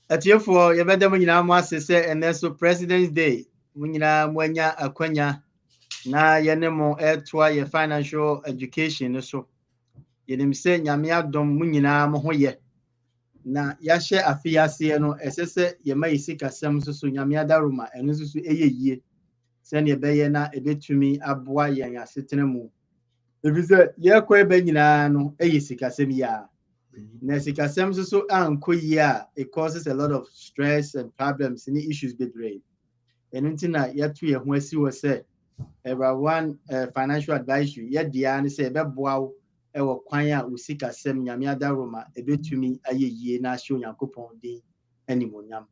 Atiefo yɛbɛda mo nyinaa mo ase sɛ ɛnɛ so President's Day. Mo nyinaa mo anya akwanya na yɛne mo ɛtoa yɛ financial education no so. Yɛnim sɛ Nyame adom mo nyinaa mo ho yɛ. Na yɛahyɛ afe aseɛ no ɛsɛ sɛ yɛma yɛ sikasɛm nso so Nyame adaroma ɛno nso so ɛyɛ yie. Sɛnea ɛbɛyɛ na ɛbɛtumi aboa yɛn asetena mu. Ɛfiri sɛ yɛkɔ ɛbɛ nyinaa no ɛyɛ sikasɛm yi a. Na sikasɛm nso so ankɔ yie a it causes a lot of stress and problems and issues bebree. Ɛno nti na yɛto yɛn ho asi wɔ sɛ one financial advisory yɛdeɛ ne sɛ ɛbɛboa wo ɛwɔ kwan a wo sikasɛm Nyame adaroma ɛbɛtumi ayɛ yie na ahyɛ Onyankopɔn din animuonyam.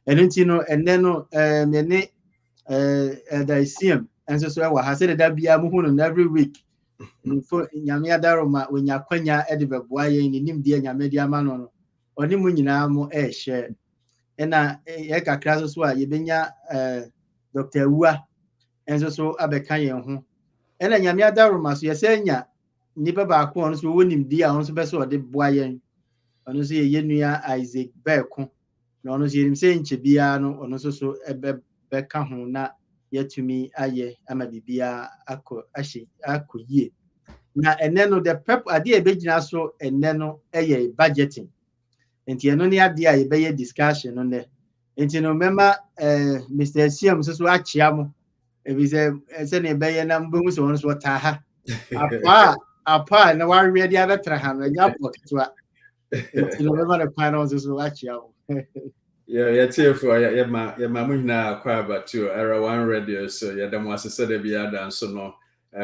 Ɛno nti no ɛnɛ no yɛne ɛdaesiam nso so ɛwɔ ha sɛ da biara muhu no every week. Nyame adaroma wonya kwanya de bɛboa yɛn ne nimdeɛ Nyame de ama no no ɔne mu nyinaa mo ɛhyɛ ɛna yɛ kakra so a yɛbɛnya Dr. Awua nso so abɛka yɛn ho ɛna Nyame adaroma so yɛsɛ nya nipa baako ɔno so wɔ nimdeɛ a ɔno so bɛsɛ ɔde boa yɛn ɔno so yɛ nua Isaac Bɛɛko na ɔno so yɛnim sɛ nkyɛ biara no ɔno so ɛbɛka ho na yɛtumi ayɛ ama bibia akɔ yie. Na ɛnɛ no the adeɛ ɛbɛgyina so ɛnɛ no ɛyɛ budgeting. Nti ɛno ne adeɛ a yɛbɛyɛ discussion no nɛ. Nti no mɛma Mr. Esiam so akyea mo. Ebi sɛ ɛsɛnea ɛbɛyɛ na mbɛhu sɛ ɔno so ɔtaa ha. Apa na wareɛ de abɛtra ha no ɛnya pɔ ketewa. Nti no mɛma no kwan na ɔno so akyea mo. Yɛtiefo yɛma mo nyinaa akɔ abatuo Era One Radio so yɛda mo ase sɛ da biara da nso no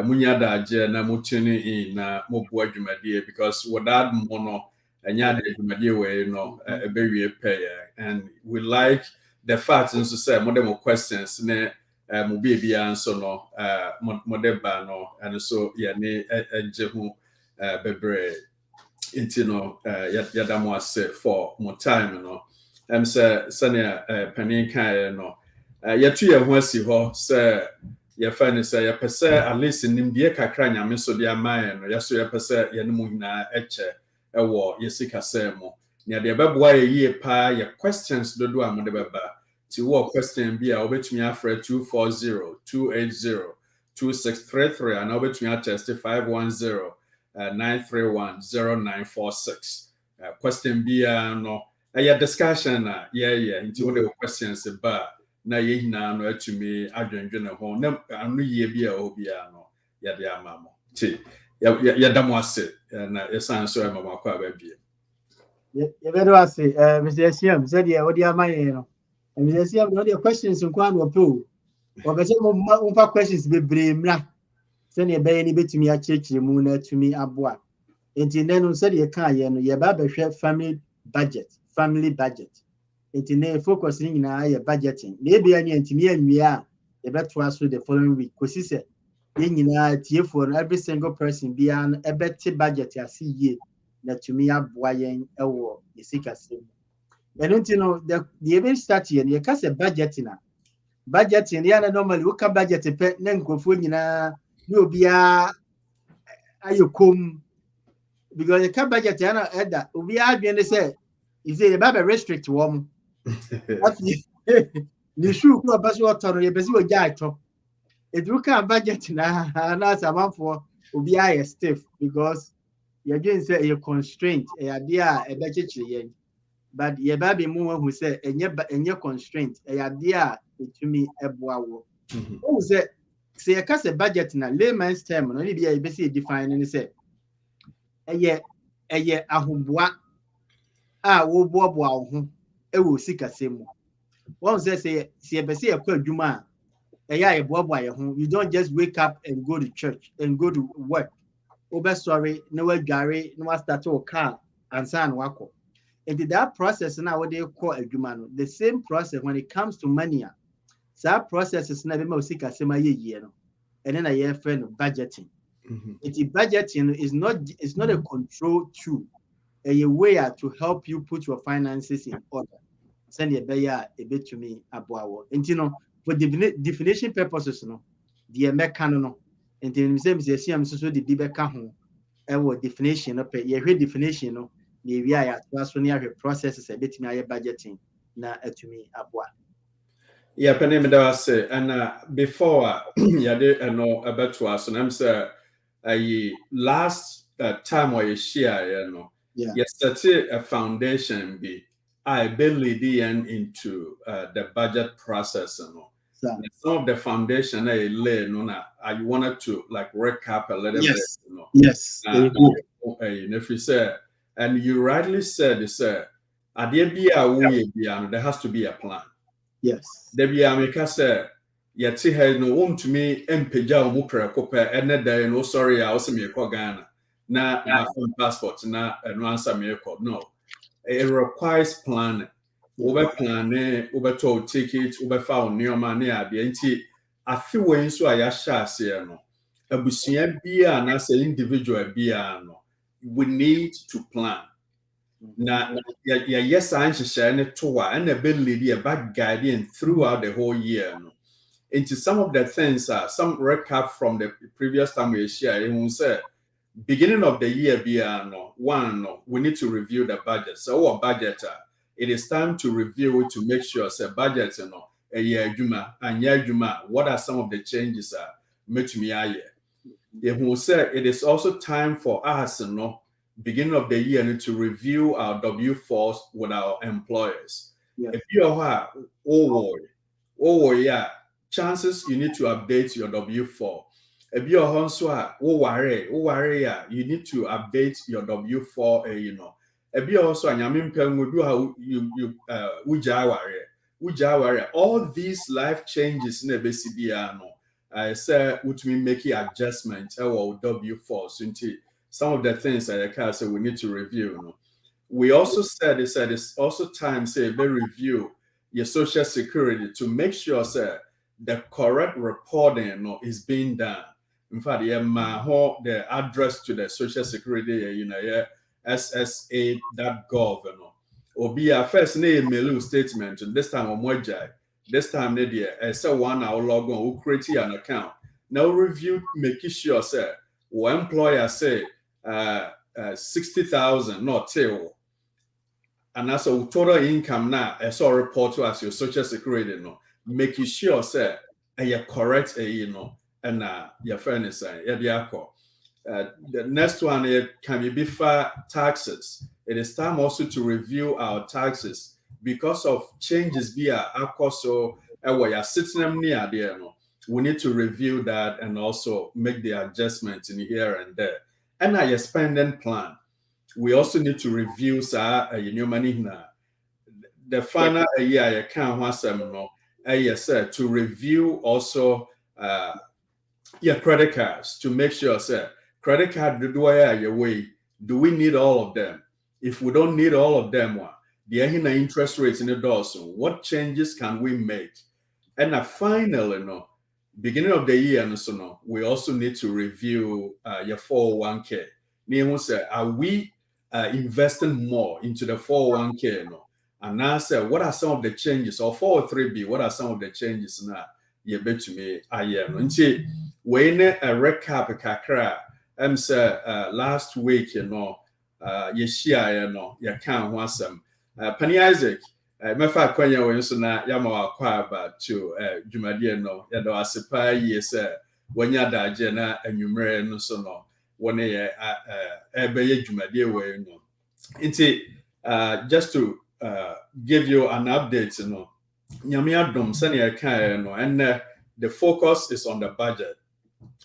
munya daagye na mo tune in na mo boa dwumadie because without mo no anya de dwumadie wei no ɛbɛwie pɛyɛ and we like the fact nso sɛ mo de mo questions ne mo bia nso no mo de ba no and so yɛne agye ho bebree nti no yɛda mo ase for mo time no sɛ sɛnea panin kaeɛ no yɛto yɛn ho asi hɔ sɛ yɛfa ne sɛ yɛpɛ sɛ at least nimdeɛ kakra Nyame so de ama yɛn no yɛso yɛpɛ sɛ yɛne mu nyinaa ɛkyɛ ɛwɔ yɛsikasɛm mu nea deɛ ɛbɛboa yɛ yie paa yɛ questions dodo a mode bɛba ti wɔ question bi a wobɛtumi afrɛ 240-280-2633 anaa wobɛtumi atɛste 510-931-0946 question biara no ɛyɛ discussion a yɛyɛ nti wode questions ba na yɛ nyinaa no atumi adwendwene ho na ano yie bi a obiara no yɛde ama mo ti yɛda mo ase na yɛsan so ɛma mo akɔ ababie yɛbɛdo ase Mr. Esiam sɛdeɛ wode ama yɛn no Mr. Esiam no wode questions nkwa no ɔpɛ o wɔbɛsɛ momfa questions bebree mmra sɛdeɛ ɛbɛyɛ ne bɛtumi akyerɛkyerɛ mu na atumi aboa nti nnɛ no sɛdeɛ kaa yɛ no yɛba bɛhwɛ family budget. Nti ne focus ni nyinaa yɛ budgeting. Na ebia ne ntimi anwia a yɛbɛtoa so the following week. Kosi sɛ yɛn nyinaa tiefoɔ no every single person biara no ɛbɛte budget ase yie na tumi aboa yɛn ɛwɔ yɛsikasɛm. Ɛno nti no the even start yɛ no yɛka sɛ budgeting a budgeting yɛ na normally woka budget pɛ na nkurɔfoɔ nyinaa ne obiara ayɛ kom because yɛka budget yɛ na ɛda obiara adwene sɛ is it about restrict wɔn ne shoe kura bɛso ɔtɔ no yɛbɛsi wɔ gya atɔ edu ka budget na asamanfoɔ obiara yɛ stiff because yɛdwen sɛ ɛyɛ constraint ɛyɛ adeɛ a ɛbɛkyekyere yɛn but yɛba bi mu wɔn ho sɛ ɛnyɛ constraint ɛyɛ adeɛ a etumi ɛboa wɔ wɔn sɛ yɛka sɛ budget na layman's term no ne bi a yɛbɛsi define ne sɛ ɛyɛ ahoboa a woboaboa wo ho ɛwɔ sikasɛm mu wɔn sɛ yɛbɛsi yɛkɔ adwuma a ɛyɛ a yɛboaboa yɛn ho you don't just wake up and go to church and go to work wobɛsɔre na wadware na wastart wo car ansa na wakɔ nti that process na wode kɔ adwuma no the same process when it comes to money a saa processes na bɛma wo sikasɛm ayɛ yie no ɛne na yɛfrɛ no budgeting nti budgeting is not a control tool a way to help you put your finances in order. Send your buyer a bit to me about and you know for definition purposes no the mechanical and the same as I'm so the bibeka home our definition of a definition no maybe I was when you processes a bit my budgeting na atumi aboa. Yeah, penny me da say, and before yeah, they know about to us, and I'm say, last time we share, yes, that's a foundation be. I barely into the budget process, some of the foundation I lay, I wanted to like recap a little bit, Yes. If you say, and you rightly said, there has to be a plan. Yes. There be a make us say, yet no want to me empija umukra kope and then no sorry, I also me Ghana. Na my phone passport na no answer me no. It requires planning. Over planning, over to ticket, over found near money at the NT. I feel when so I shall no. A busian beer and as an individual beer no. We need to plan. Now, yes, I'm sharing it to and ability a bad guardian throughout the whole year. No. Into some of the things, some recap from the previous time we shared, and we said, beginning of the year, we need to review the budget. So, our budget, it is time to review it to make sure, say, budget, a year, Juma, and year, Juma, what are some of the changes, make me a year. Who said it is also time for us, beginning of the year to review our W4s with our employers. If you are yeah, chances you need to update your W4. If you are also you need to update your W4, If you also all these life changes in the I say which mean making adjustments or W4 some of the things that I can say we need to review. We also said it's also time say we review your social security to make sure say the correct reporting is being done. In fact, the address to the social security, ssa.gov, or be a first name mail statement. And this time on this time I say 1 hour log on, we'll create an account. Now review, making sure say or employer say 60,000 not till, and that's a total income now. I saw report to us your social security, making sure say you correct, and your fairness, the next one can be for taxes. It is time also to review our taxes because of changes via so we are sitting them near there. We need to review that and also make the adjustments in here and there. And our spending plan. We also need to review the final year account to review also your credit cards to make sure credit card do we need all of them? If we don't need all of them, the interest rates in the doors, what changes can we make? And finally, beginning of the year, we also need to review your 401k. Are we investing more into the 401k? And now say, what are some of the changes? Or 403b, what are some of the changes now? You bet to me, I am. When a recap kakra, say last week, you share, you can't want some. Penny Isaac. Mefa kwanya we nso na yama wakwa aba to dwumadie no ya do asepa yi se wanya daje na anwumre no so no wona ye ebeye dwumadie we no nti just to give you an update nyame adom sane ya kan no and the focus is on the budget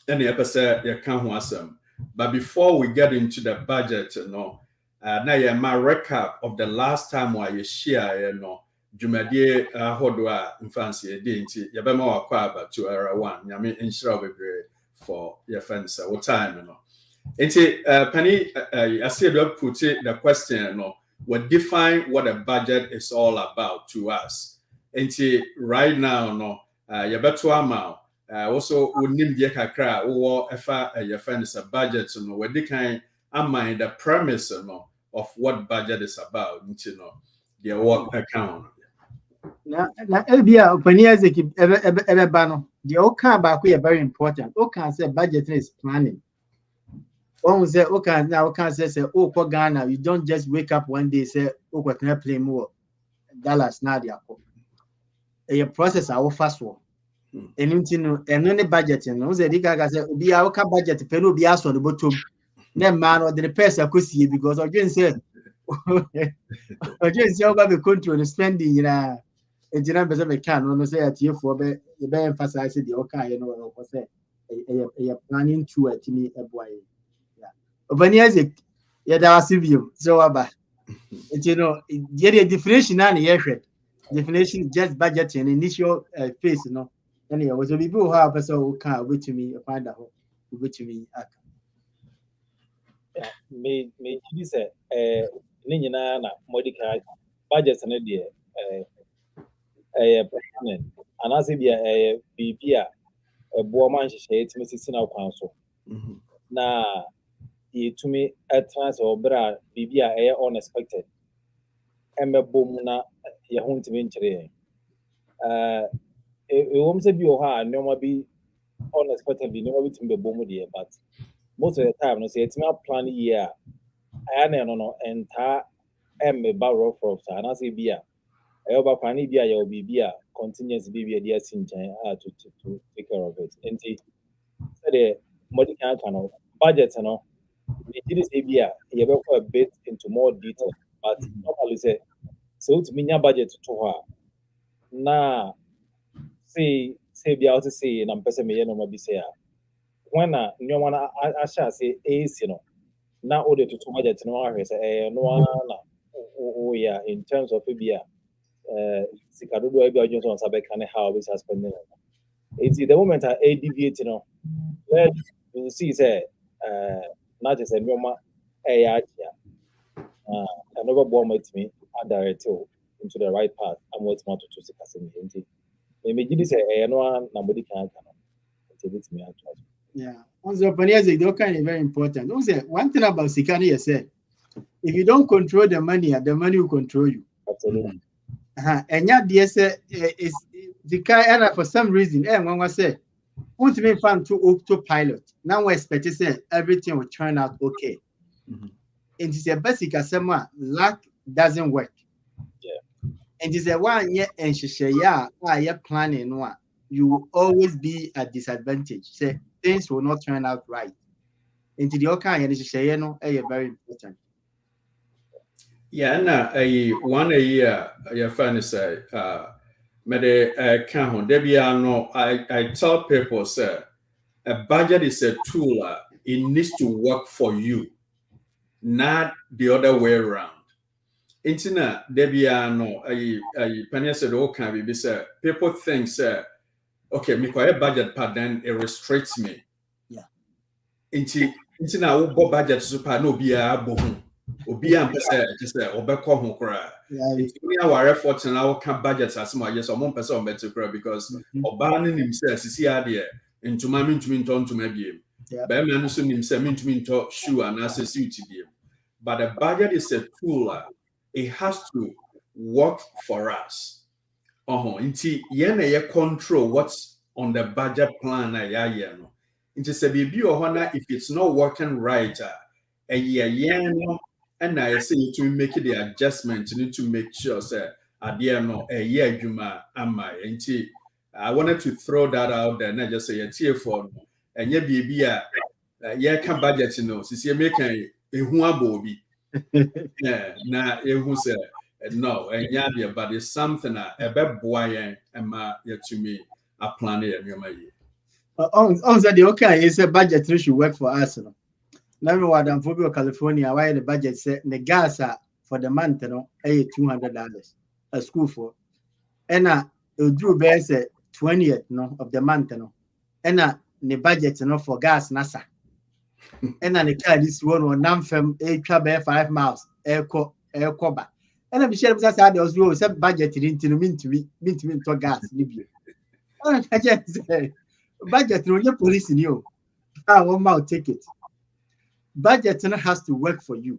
and the pese ya kan ho asem. But before we get into the budget now my recap of the last time where you share Jumadie Hodwa infancy dinti yabema wakwa to era 1 nyame inshira bebre for your friends what time Penny I said we put the question we define what a budget is all about to us right now yabeto ama also unim die kakra wo efa your friends a budget we dey kind mind the premise of what budget is about, their work account. Na Elbia Opania Zeki Ebano, the Oka Baku are very important. Oka say budgeting is planning. One say Oka now can say Ghana, you don't just wake up one day say Oka can play more. dollars na dia ko a process our fast one anything no any budget no say di gaga say obi a ka budget pe no obi aso the bottom na man or the person akosie because again say again say over the control the spending engineer be say me can no say atiefo be emphasize the okay no ko say a planning to atimi eboy yeah obaniaze yeah that was view so aba the definition na na definition just budget and initial phase no anyway was people who have so can with me find out with me me say ni nyina na modica budget na de planning anase bia bibia ebo man hyehyɛ etimi sisi na kwan so na yetumi transfer obra bibia unexpected emebom na ye ho ntimi nkyere wom se bi o ha no bi unexpected bi no bi timi bebom de but most of the time no say etimi plan year aya na no enta emeba rough anase bia ba kwani bia ye bibia continuous bibia de asinjan to take care of it enti say the modica can budget no we did say bia ye be for a bit into more detail but normally say so to minya budget to her na say bia o say na mpese me ye no ma bi say when na nyo na asha say AC no na o de to budget no ahwe say no na yeah in terms of bia sikadodo e bia Johnson Sabeka ne how we suspending it's the moment I deviate no where you see say not just a normal AI another bomb with me and direct into the right path. I'm what's more to see Casimir. Maybe this a no nobody can with me. Yeah, also Paniaze kind of very important. Also, one thing about Sikani is said if you don't control the money will control you. Absolutely. And yet is the car for some reason one was said want to be fun to autopilot. Now we expect to say everything will turn out okay. And it's a basic as luck doesn't work. Yeah. And it's a one year and you're planning one. You will always be at disadvantage. Say things will not turn out right. And the okay and it's very important. Yeah, na one a year your friend say I tell people say a budget is a tool. It needs to work for you, not the other way around. Intina debiano I penny said okay be say people think say okay me budget part then it restricts me. Yeah. Intina wo budget super no be a bohu. Obi am pese just obekọ ho kra we our efforts na we can budget as my yes omon pese o better kra because oba ne nim say sisi ade ntuma mintumi ntoma biem ba me no so nim say mintumi nto shoe and as suit biem but the budget is a tool it has to work for us nti ye na ye control what's on the budget plan na ya ye no nti say bibi o ho na if it's not working right no and I say you to make the adjustment, you need to make sure, sir, at the end of a year, Juma, am I? I wanted to throw that out there, and I just say a tier for and ye be can budget, since you make a bobby. Yeah, now who said no, and yeah, but it's something a bad boy and my yet to me a plan here, also, the okay is a budget should work for us. Now, in California, why the budget said the gas for the month, $200 a school for. And drew base 20th of the month, and the budget for gas NASA. And the car this one or non-firm a club 5 miles, air cover. And I'm sure because I was some budget into mean to gas. I just say budget no your police in you. I won't take it. Budget has to work for you.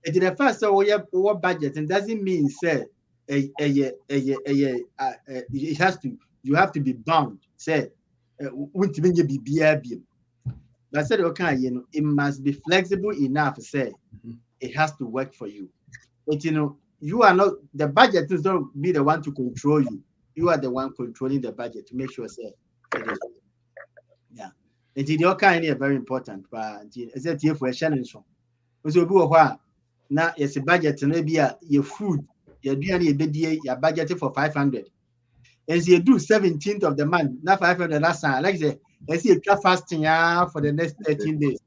It the first so what budget and doesn't mean say it has to you have to be bound say won't be BRB. But said okay it must be flexible enough say it has to work for you. But you are not, the budget is not be the one to control you. You are the one controlling the budget to make sure say it is. Yeah. And the kind is very important. But it's a tier for a channel. So now it's a budget and maybe your food, your budget for 500. And you do 17th of the month, not 500 last time. Like I say, you fasting for the next 13 days.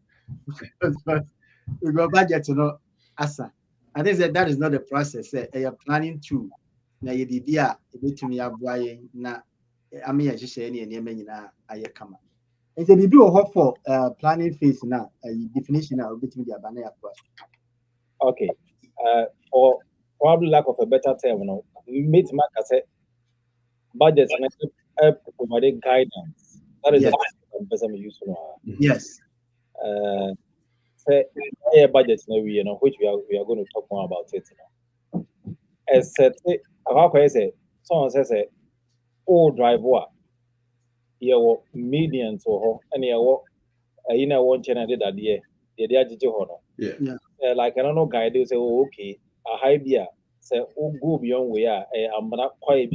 We go budget to know asa. I think that is not the process. You're planning to na you be a bit to me na I mean I just say any na I come. And so we do a for planning phase now, definition now between the banana. Okay. Or probably lack of a better term, meet Mark say budget and provide guidance. That is yes. the person useful. Yes. Say budget which we are going to talk more about it now. As said, someone says driver your median to her and your one channel did that year. Like I don't know guide you say okay a high beer say go beyond where I'm not quite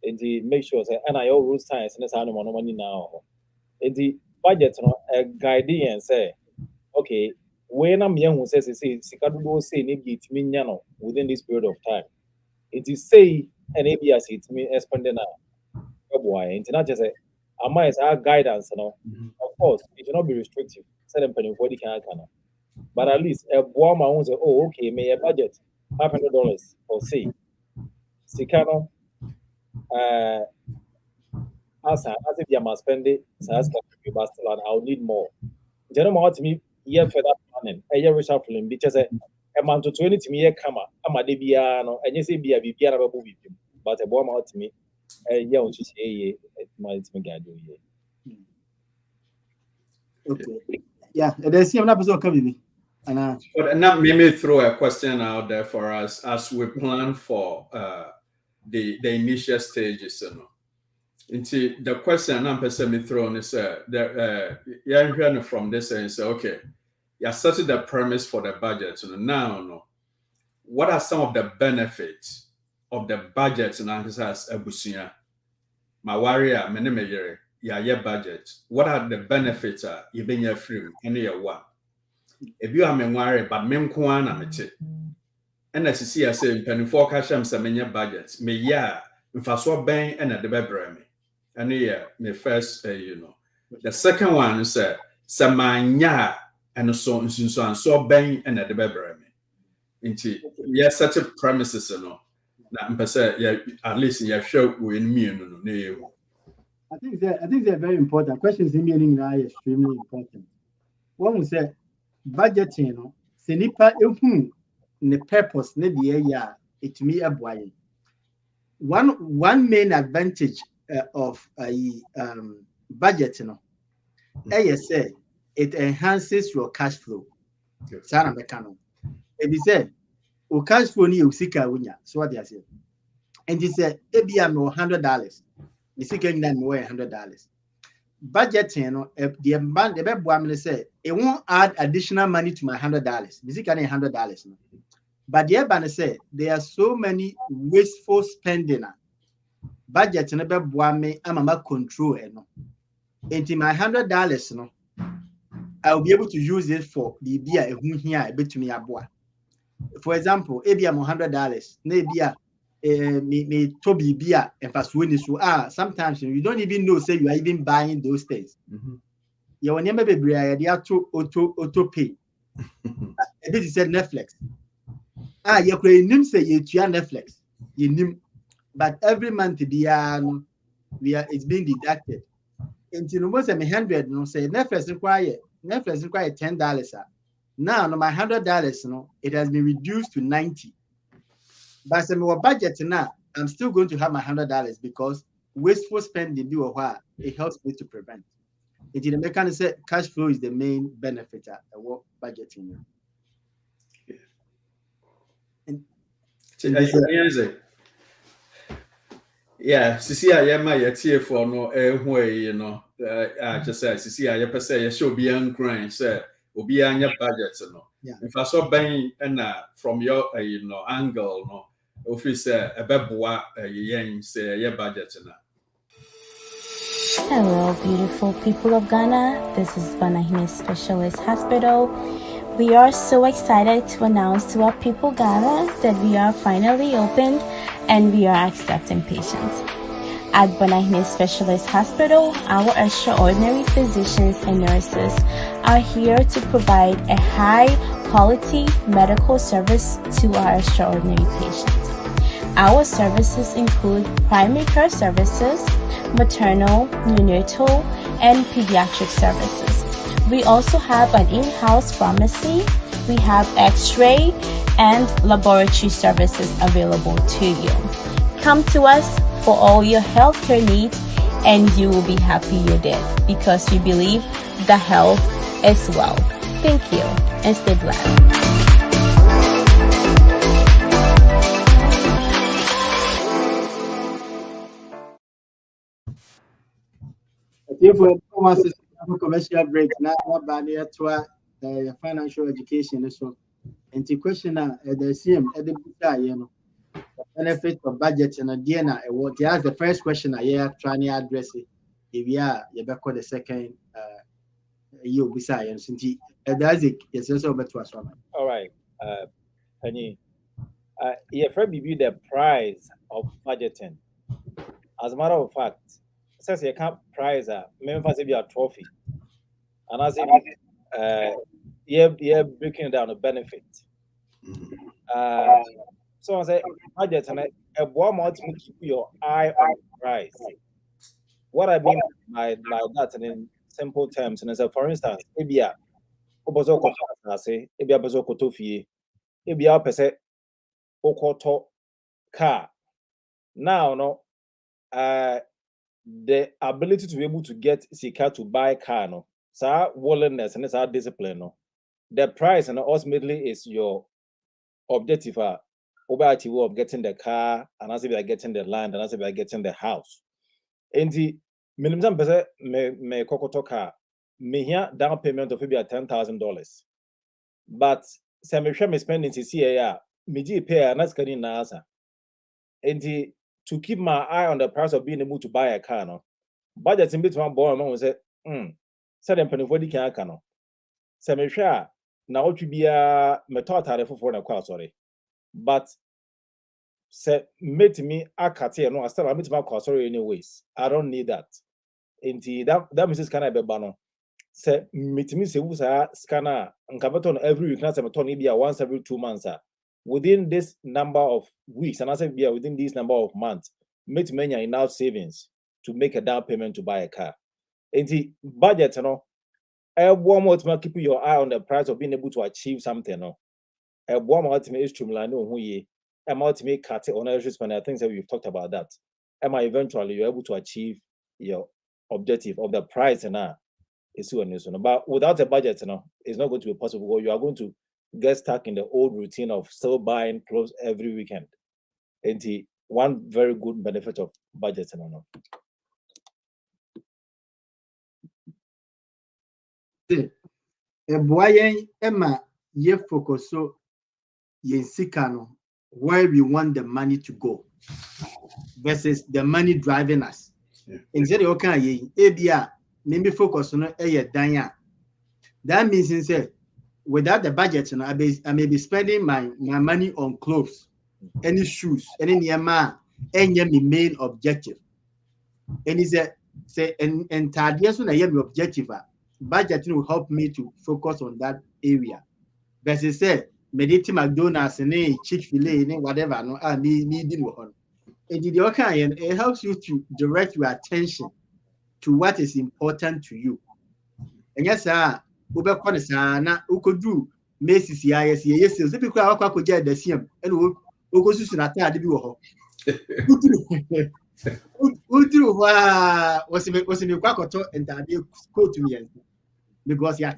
and the make sure say and I all rule science and no money now. And the budget guidance say okay when I'm young who says say within this period of time. It is say an ABS it mean expanding now. And not just say as our guidance, Of course, it should not be restrictive. Certain penny for the can. But at least a woman who say, oh, okay, may a budget $500 or say, Sikano, as if you must spend it, but I'll need more. General to me, year for that planning, a year reshuffling, because a month to 20 to me, a comma, I'm a debiano, and you say be a BPR movie, but a woman to me, a year which is a might make I do. Okay. Yeah, there's an episode coming. But now maybe throw a question out there for us as we plan for the initial stages. Into the question I'm personally throwing is you're hearing from this and say, okay, you started the premise for the budget. Now, what are some of the benefits of the budget and as a busunya? My warrior, many your budget. What are the benefits? You been your free and your one. If you are worried, but Memquana mete. And as you see, I say, penny forecast some in your budget. Me, yeah, if I saw bang and at the baby. And yeah, me first, The second one is Samanya and so and so bang and at the baby. Into yes, such a premises, yeah, at least you show in me, I think they're very important. Questions in meaning are extremely important. One will say budgeting, Senipa the purpose, it me a boy. One main advantage of budgeting, say it enhances your cash flow. Sana mekano. If you say, o cash flow ni usika unya, so what they say. And he said, maybe I'm $100. You see, getting that more $100. Budgeting, the band, the best woman say, it won't add additional money to my $100. You see, getting $100. But the band say, there are so many wasteful spending. Budgeting, the best woman, I'm a control. Into my $100, I'll be able to use it for the beer here a bit to me a boy. For example, maybe I'm $100, maybe me Toby beer and fast winning so sometimes you don't even know say you are even buying those things. You will never be auto pay. A bit said Netflix. You could say you Netflix. But every month it's being deducted. Until almost 100, say Netflix require $10. Now my $100, it has been reduced to 90. But my budget now, I'm still going to have my $100 because wasteful spending do a while. It helps me to prevent. It the mechanic say cash flow is the main benefit of what budgeting. Yeah, Sisi Ayama Yatia for no just say Sisi Ayapa say you should be uncrying, sir, will be on your budget. If I saw buying and from your angle, no, office a beboa yen say your budget na. Hello, beautiful people of Ghana. This is Banahine Specialist Hospital. We are so excited to announce to our people Ghana that we are finally open and we are accepting patients. At Banahine Specialist Hospital, our extraordinary physicians and nurses are here to provide a high-quality medical service to our extraordinary patients. Our services include primary care services, maternal, neonatal, and pediatric services. We also have an in-house pharmacy. We have x-ray and laboratory services available to you. Come to us for all your healthcare needs and you will be happy you did because we believe the health is wealth. Thank you and stay blessed. If we want to commercial break, now about the financial education. So, and the question the same at the benefit of budget and again, what that's the first question I hear trying to address it. If you are back the second you beside and since that's it, yes, also better as well. All right, Penny. Yeah, for me, the price of budgeting. As a matter of fact, since you can't price member say be a trophy, and as you're breaking down the benefit. So I say budget and a one month to keep your eye on the price. What I mean by that, and in simple terms, and as for instance, maybe a obozo say, maybe a bozo kotofi, maybe a pese okoto car. Now, no, the ability to be able to get Sika to buy car, no, so willingness and it's our discipline, no. The price and ultimately is your objective of getting the car, and as if you're getting the land, and as if you're getting the house. And the minimum person me kokoto car, me here down payment of maybe $10,000. But some me spending CCA, me pay and that's getting answer. And to keep my eye on the price of being able to buy a car, no, budget in between boy man say, certain penny for the car, no. Some share now what be a method for na kwa sorry. But say meet me akate no, I still meet my sorry anyways. I don't need that. Indeed, that means can I be bano. Say meet me say who's a scanner and capital every week, not a once every 2 months. Within this number of weeks, and I say within this number of months, meet many enough savings to make a down payment to buy a car. And the budget, you know, one more to keep your eye on the price of being able to achieve something, no. One more ultimate is streamline who ye, ultimate cut on every spend. I think that we've talked about that. Eventually you're able to achieve your objective of the price and is so and so. But without a budget, you know, it's not going to be possible. Or you are going to get stuck in the old routine of still buying clothes every weekend. And one very good benefit of budgeting, you know. Boy, Emma, ye focus so ye sikano where we want the money to go versus the money driving us. Instead of okay, ABR, maybe focus on a danya. That means instead, without the budget, I may be spending my money on clothes, any shoes, any yama, any main objective. And is a say and tardias when I have the objective. Budgeting will help me to focus on that area. Versus say, meditating McDonald's and a Chick-fil-A and whatever, no, needing one. And it helps you to direct your attention to what is important to you. And yes, sir, Uber Conisana, who could do Macy's, yes, the people could get the same, and who goes to Nata, who do was in the Quacoto and quote to me because you are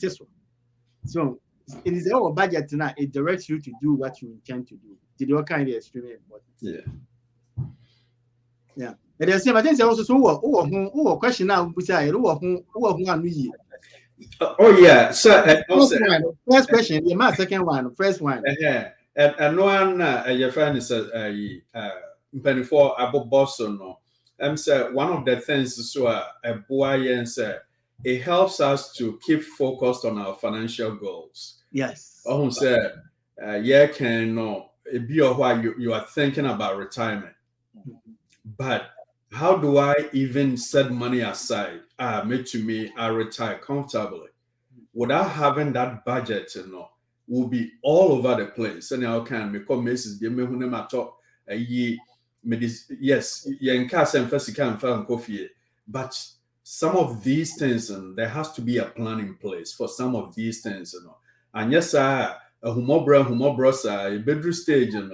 so it is our budget tonight. It directs you to do what you intend to do. Did you kind of extremely important? Yeah. And the same, I think also so question now, who Oh yeah, so first question, yeah, my second one, first one. And no one your friend is penny for Abu Boston. No, say one of the things is a boy and say it helps us to keep focused on our financial goals. Yes. Oh, say yeah, can no, it be or why you are thinking about retirement, but how do I even set money aside? Me, I retire comfortably without having that budget, will be all over the place. And I can make Mrs. Yes, but some of these things, and there has to be a plan in place for some of these things, And yes, a humobra, bedroom stage, and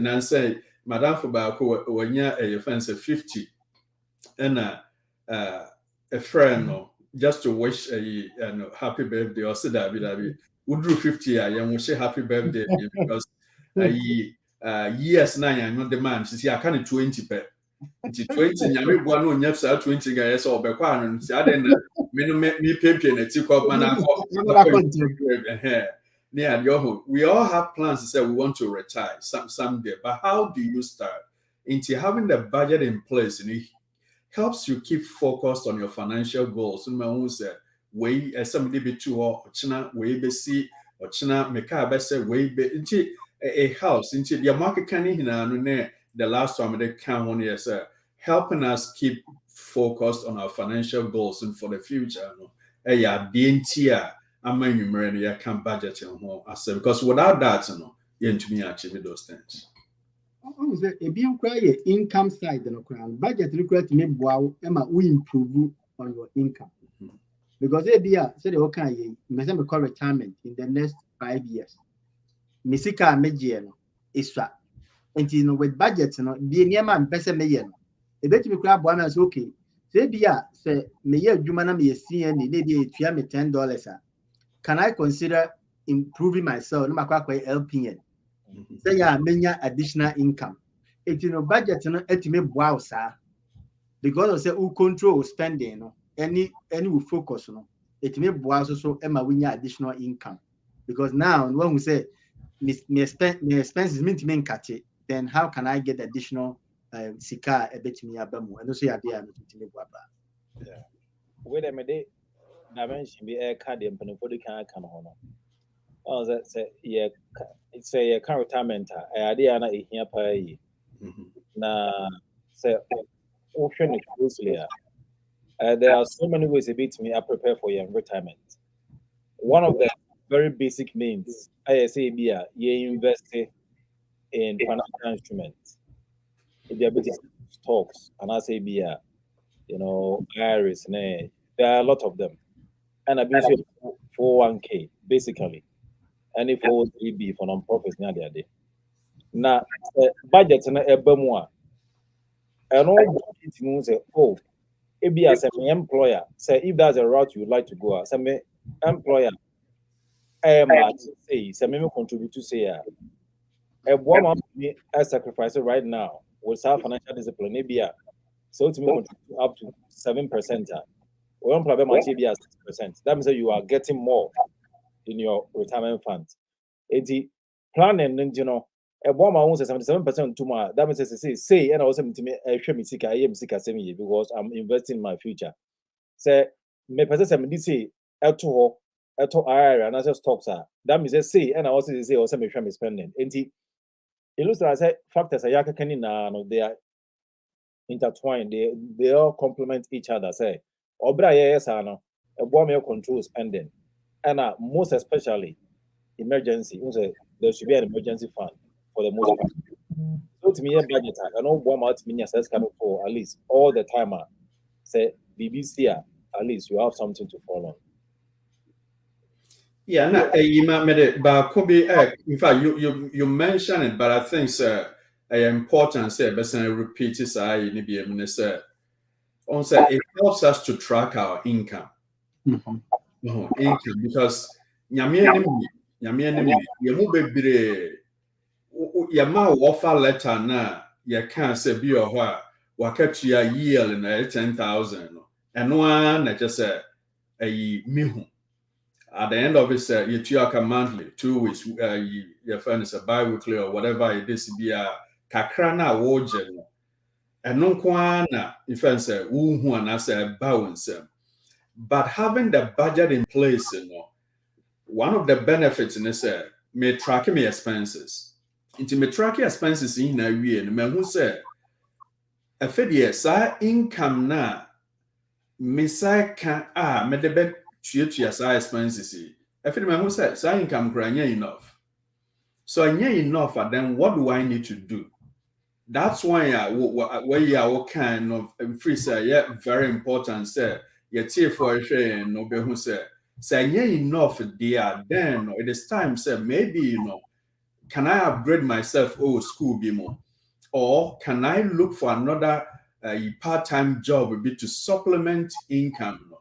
I say, Madame Fabako, when you're a fence of 50, and a friend, just to wish a happy birthday or say that we drew 50 I am wish happy birthday because years 9 I'm not the man. She I can't 20 per 20 nyame bua no nya sa 20 guys so obekwa no si ade na me pepe na ti ko man we all have plans to say we want to retire someday, but how do you start? Into having the budget in place, and it helps you keep focused on your financial goals. And my own said, "Way somebody be too or china way be see or china make a say way be into a house into the market can in the last time they count on here, sir, helping us keep focused on our financial goals and for the future. Yeah, DNT. I'm a can budget because without that, you to me achieve those things. If you require income side, budget requires to make we improve on your income. Because if you say okay, you call retirement in the next 5 years. Misika mejiano is and with budget, be near man person million. A bit me crab one as okay. Say me jumana me maybe $10. Can I consider improving myself? No matter LPN. Say many additional income. It's budget estimate wow sir. Because of say who control spending any will focus it may wow so Emma win additional income. Because now when we say me expenses mean to cut it, then how can I get additional sika a bit me abamu and also idea to me yeah. Wait a minute. Dimension be a card and penopody can come on. Oh, that's yeah, it's a car retirement. Idea na here pay. Na say ocean closely. There are so many ways a bit me I prepare for your retirement. One of the very basic means I say be you invest in financial instruments. If you have stocks and I say be IRAs, there are a lot of them. And I believe 401k basically. And if 403b for non-profits near the day. Now budget na ebemwa. And all it means oh, it be as an employer. Say if there's a route you would like to go, as an employer, say me contribute to say a woman a sacrifice right now with self financial discipline, maybe so to me contribute up to 7%. One problem might be 6%. That means that you are getting more in your retirement fund. It's planning, a woman owns 77% to my that means say and also to me I am because I'm investing in my future. Say me person say to IRA and as stocks are that means say and I also say also me spending. It looks like I say factors are they are intertwined, they all complement each other. Say Obra yes, a woman control spending, and most especially emergency. There should be an emergency fund for the most part. So to me, a budget, I know one out many assets can for at least all the time. Say BBC, at least you have something to follow. Yeah, no, you might made it, but could be in fact you mentioned it, but I think important say but repeat this it helps us to track our income. Income because offer letter na you can't say be or what catch your year in 10,000 and one just say mihu. At the end of it, you talk a monthly, 2 weeks, your friend is a bi-weekly or whatever it is, be a kakrana woje. And no kwana, if I say, who and I say, bounce. But having the budget in place, one of the benefits in this, may track me expenses. Into me track expenses in a year, and me who say, a fed yes, income na, me say can me the bed. Expenses. If it who said, so income enough. So I enough, and then what do I need to do? That's why where you are kind of free say, yeah, very important. Say, you tear for a share, no be who say enough there, then it is time, say, maybe can I upgrade myself school be more? Or can I look for another part-time job a bit to supplement income?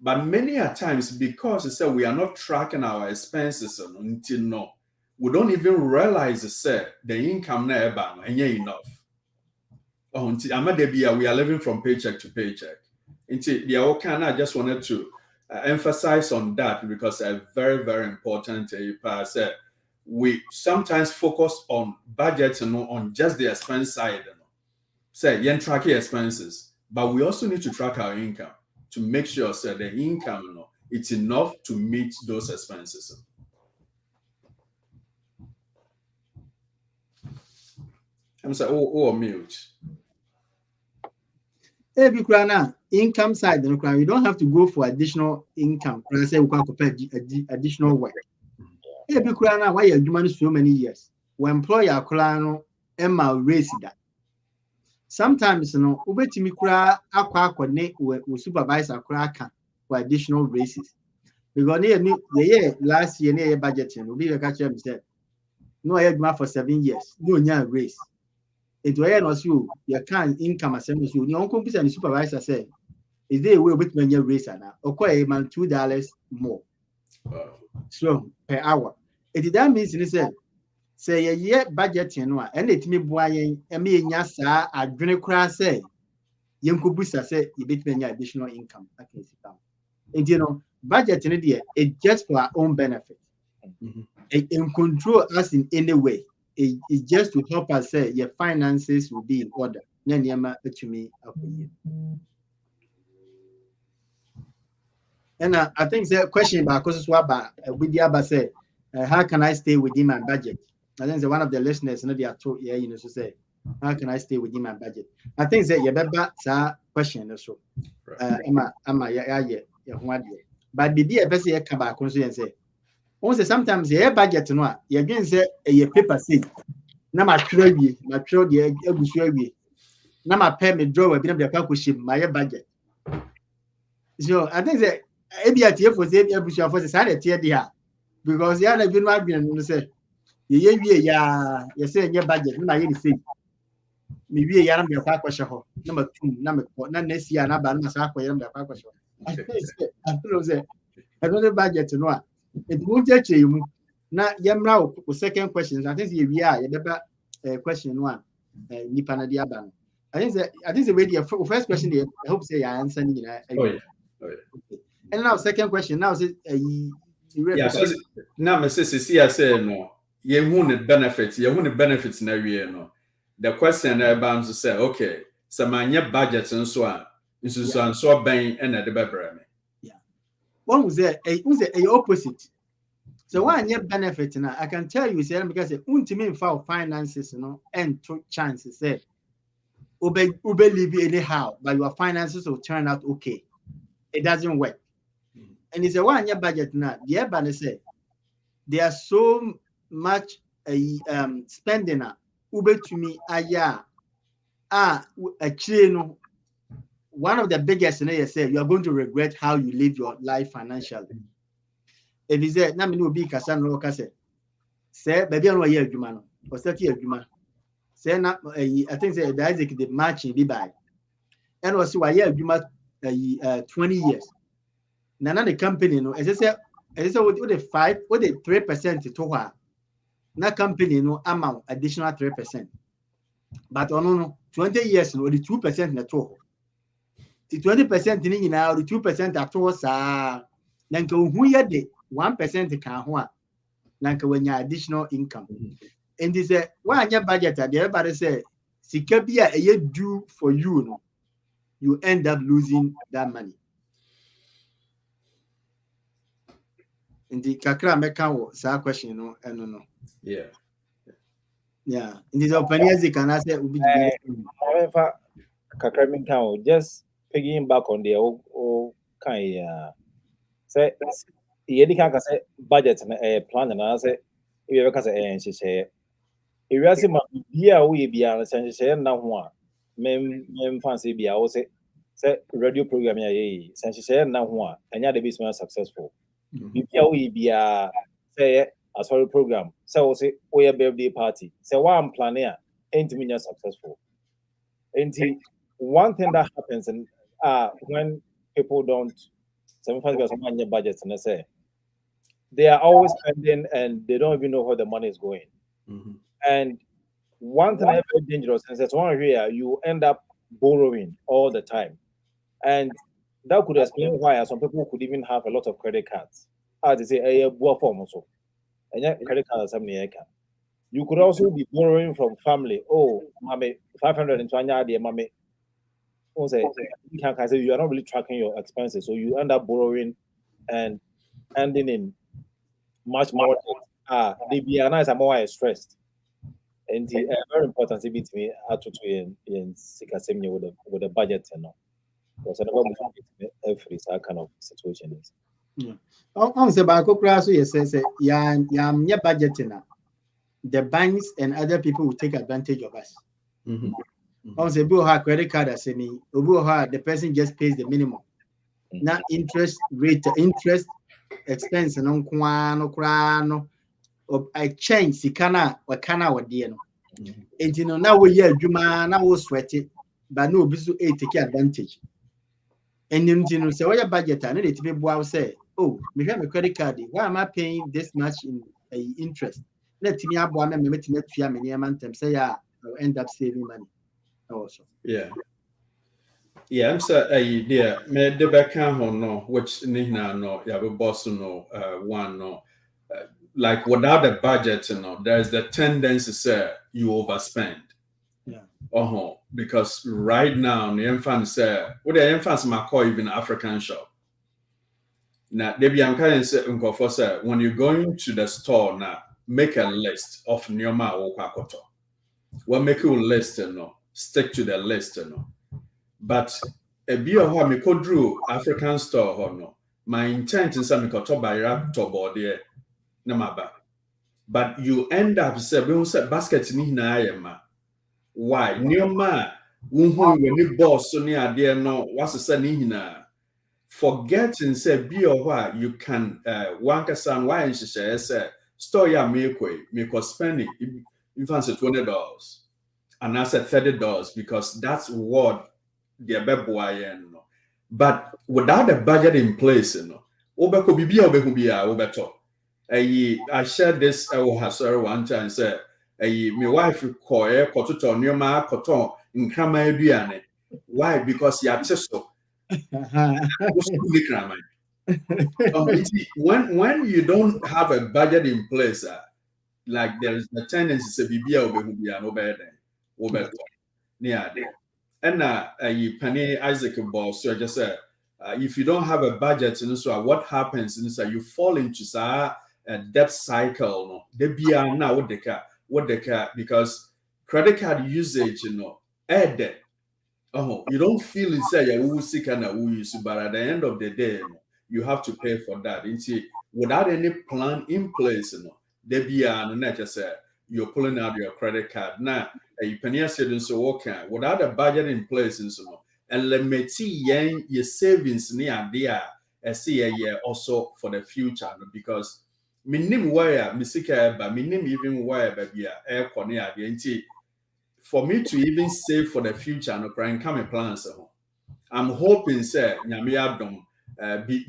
But many a times, because we are not tracking our expenses until we don't even realize the income never enough. Until we are living from paycheck to paycheck. Until I just wanted to emphasize on that because it's very, very important. We sometimes focus on budgets and on just the expense side. Say, track your expenses, but we also need to track our income to make sure the income it's enough to meet those expenses. I'm saying, mute. Every income side, you don't have to go for additional income. I say we can compare additional work. Every why you do so many years. When employer Emma raise that. Sometimes, ubetimi kura akwa connect with supervisor kura for additional raises. Because last year near budget, we catch him said, no, I had for 7 years, no raise. It was you can't income assembly. Your uncle and supervisor said, is there a way with many raise now? Okay, man, $2 more. So per hour. It that means in said. Say a year budget and it me boy and me yasa adwene kura say yenkubusa say you bit me additional income. And budget in the it's just for our own benefit. It can control us in any way. It's just to help us say your finances will be in order. And I think the question about with the Abba say, how can I stay within my budget? I think one of the listeners, they are told, so say, how can I stay within my budget? I think that you better question also. But be a person come back and say, also sometimes your budget no, you again say a paper say, na my trade, na my pay me draw a bit of the my budget. So I think that ABT for say for the side here because you are been arguing say. You say your budget, you say. Maybe a yarn be a quack show. Number 2, number 4, not next year, not bad, I don't budget to know. It won't touch you. Now, Yamra, second question. I think we are question 1. Nipana Diaban. I think the way the first question, I hope say I answer. And now, second question. Now, so now, Mrs. I say no. You want benefits na we no. The question about to say, okay, so my budget and so on. And so bang and at the baby. Yeah. One was a opposite. So one year benefit now, I can tell you, say because ultimate for finances, and two chances say ube live anyhow, but your finances will turn out okay. It doesn't work. And it's a 1 year budget now. The urban say there are so much spending ube to me actually one of the biggest in say you are going to regret how you live your life financially. If you say na me no be kasa no kasa say baby no year adwuma no or 30 adwuma say na I think say the Isaac the matching be by and was why year adwuma 20 years na the company no as I say with the 5 with the 3% to her na company no amount additional 3%. But on 20 years no the 2% na to. 20% ni nyinaa or 2% ato saa na nka ohu ye de 1% ka ho a na nka wanya additional income. And this why anya budget at everybody say sika bi a eye due for you no, you end up losing that money. In the kakra meka wo sa question no eno no. Yeah. In this opinion can I say ubi kakra min kan just picking back on the o kan say yedi kan ka say budget na plan na say e be ka say nhyehyɛ ewiase ma bia wo ye bia na nhyehyɛ na ho a mem fancy bia wo say radio program ya ye nhyehyɛ na ho a anya de be successful bia wo ye bia say a sorry program say wo say wo ye birthday party say one plan here ain't me successful. And one thing that happens and when people don't 75% on your budget and they say they are always spending and they don't even know where the money is going. And one thing that's very dangerous is that one here you end up borrowing all the time, and that could explain why some people could even have a lot of credit cards. As they say, a form also, and yet credit cards have you could also be borrowing from family. Oh, mommy, 500 and 20 mommy. Say you are not really tracking your expenses, so you end up borrowing and ending in much more. They be nice and more stressed. And the very important to me to in Sikasemi with the budget and all. Because every kind of situation is. On the back of class, you say, yeah, budget now. The banks and other people will take advantage of us. On the credit card as any, the person just pays the minimum. Now interest expense and on kwano I change sikana wakana wadieno. And you know now we hear Juma now we sweat it, but no bisu take advantage. And you know say what your budget and it be bow say, oh, me have a credit card. Why am I paying this much in interest? Let me have one and make me many months say I'll end up saving money also. I'm sorry, dear, me de back no, which Nina no, ya be boss no, one no, like without a budget, there's the tendency say you overspend. Because right now the infants say, what the infants might call even African shop. Now, they I'm kind of say, when you're going to the store now, make a list of Nyoma or Kwakoto. Well, make a list, stick to the list, But a beer how me could drew African store or no. My intent is some to buy raptor board there, Namaba. But you end up saying basket ni na why? Nyoma when you boss so near there no what's the saying na forgetting say be or why you can wanka san why and she says store ya make spending if I say $20 and I said $30 because that's what the beboy no. But without a budget in place, obeko bibia obehubia obeto. I shared this one time said my wife call kototo nyoma koton nkrama aduane. Why? Because ya teso. When you don't have a budget in place, like there is the tendency to be obehubia no better obeto near there. And Penny Isaac boss, so I just said, if you don't have a budget, so what happens is you fall into a debt cycle. They be now what they can because credit card usage, add debt. You don't feel inside you're sick and use, but at the end of the day, you have to pay for that. Without any plan in place, they be just say you're pulling out your credit card now. You said so okay without a budget in place and so and limit your savings near there see a year also for the future because minimum wire misika but minimum even wire baby air corner for me to even save for the future no crying come plans I'm hoping say nyame adom be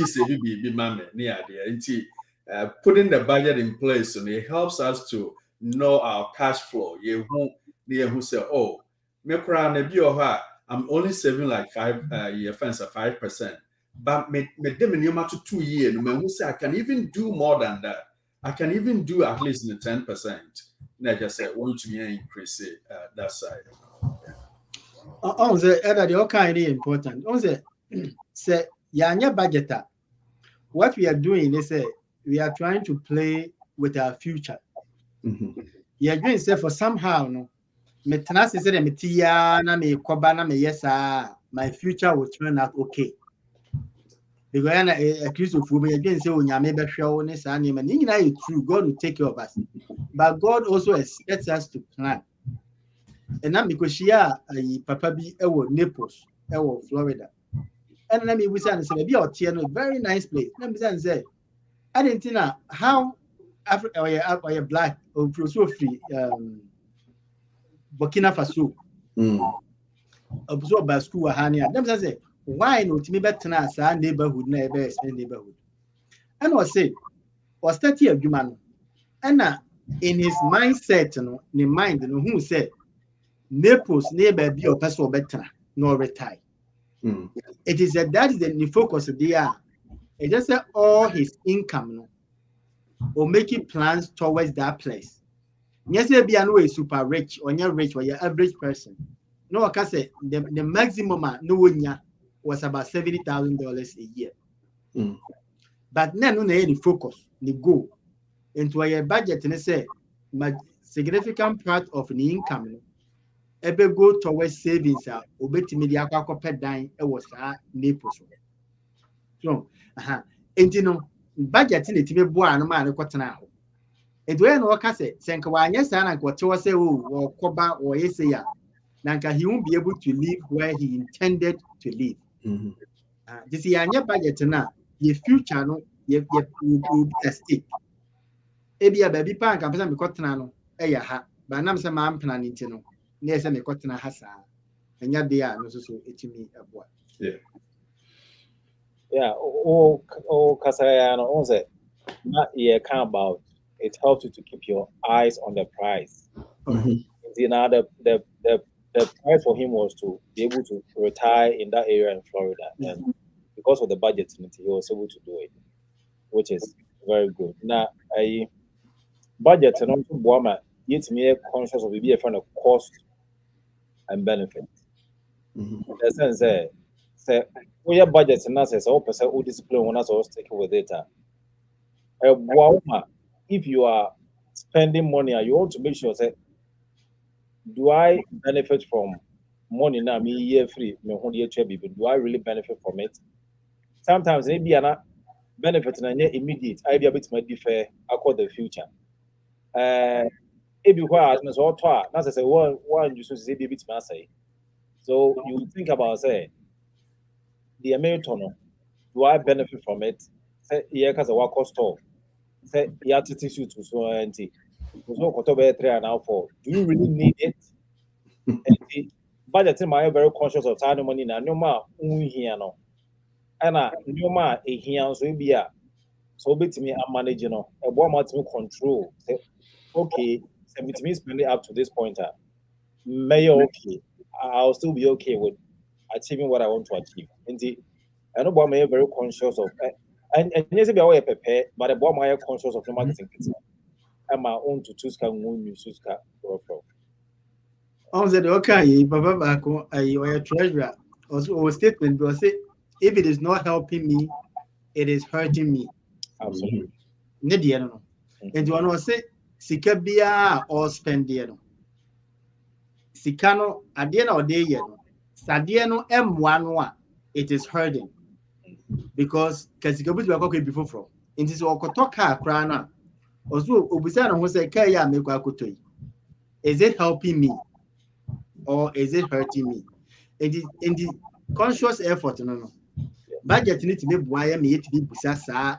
say be mama near there putting the budget in place and it helps us to know our cash flow. Who say, oh, me cry na bi I'm only saving like 5%. But me to 2 years, man, say I can even do more than that. I can even do at least in the 10%. I just say want to increase it that side. On the other, the kind of important. On the say yanya budget. What we are doing is we are trying to play with our future. We are doing say for somehow no. Me tenase say me tia na me koba na me yesa. My future will turn out okay. Because a Christopher me again say onyame be hwe wo ne sa ne ma nyina is true. God will take care of us. But God also expects us to plan. And now because she papa bi ewo Naples, ewo Florida. And let me we say be out here no very nice place. Let me say I didn't know how Africa or black or so free Burkina Faso. Absorb by school hania. Them say why no to me better na neighborhood na ebe spend neighborhood. And was say was 30 adwuma. And in his mindset no, in mind no who said Naples neighbor be or person better no retire. It is that is the focus there. It just say all his income no, or making plans towards that place. Yes, be a super rich or you're rich or your average person. No, I can say the maximum no was about $70,000 a year. But now no any focus, the go into your budget and say my significant part of the income ebe go towards savings obetimi dia akwa pet dan e was Naples. So enti no budget na timi bo anu ma ne kwotena ho. Enti we no ka se senka wa anya sa na kwote wo se wo koba wo yese ya nanka he won't be able to live where he intended to live. This is anya budget na your future no you will be at stake. Ebi baby pa nka pesa me kwotena no e ya ha ba nam se ma mpena ni nti no na ese me kwotena ha sa enya de a no so etimi aboa. Yeah, kasaya no on say not yeah count about it helps you to keep your eyes on the prize. You know, the prize for him was to be able to retire in that area in Florida, and because of the budget, he was able to do it, which is very good. Now, a budget and also Buama, yet me conscious of be a friend of cost and benefit. In the sense that say we have budgets and that's all percent all discipline when us all sticking with data. If you are spending money and you want to make sure say, do I benefit from money now? Me year free, me do I really benefit from it? Sometimes maybe I'm not benefiting and immediate. I be a bit more defer across the future. If you are as all twa, that's I say one you should say a bit more say. So you think about say the American, do I benefit from it? Say yeah, because I work cost store. Say you have to teach you to so empty. There's no quarter 3 and now 4. Do you really need it? But the time I am very conscious of time money now. No more here no. And no more a here so be a so bit me I'm managing no. A bomb to control. Say okay, so it means spending up to this point. May okay. I'll still be okay with achieving what I want to achieve. Indeed, I know I'm very conscious of and yes, be aware prepare, but the bomb I conscious of the marketing. I'm my own to choose can use on the okay, Baba Bako, your treasurer also statement because say if it is not helping me, it is hurting me. Absolutely. No. And you want to say sika bia or spend no. Sika no at the end of the day no. Sadie no M1 it is hurting because kasika bi akwa before from. It is okoto car kra na. Also obisa no ho say car ya mekwa akoto yi. Is it helping me or is it hurting me? In the conscious effort no. Budget need to be boy me yet be busa sa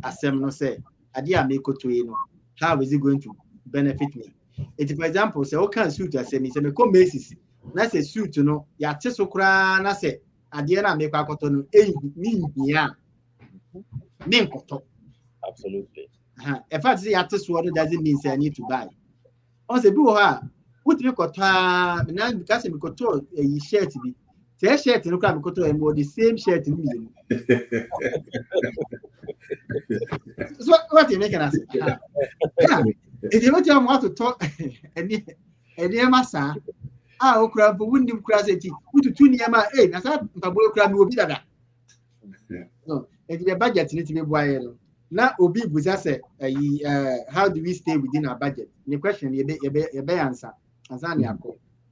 asem no say ade a mekoto yi no. How is it going to benefit me? It for example say o can suit asem say me come Macy's na say suit no ya te so kra na say ade na mekwa akoto no me bia me nkoto. Absolutely. In fact say ya te so no doesn't mean say I need to buy. On say bi wo ha What you got? Now because we got a shirt be. Say shirt no crab got the same shirt in me. So what you making us? Yeah. If you want to talk any massa, okra for windy crasity, who to 2 near my aid, as I crab will be that. No, if the budget need to be wired. Now, Obi Buzase, how do we stay within our budget? The question you be answer.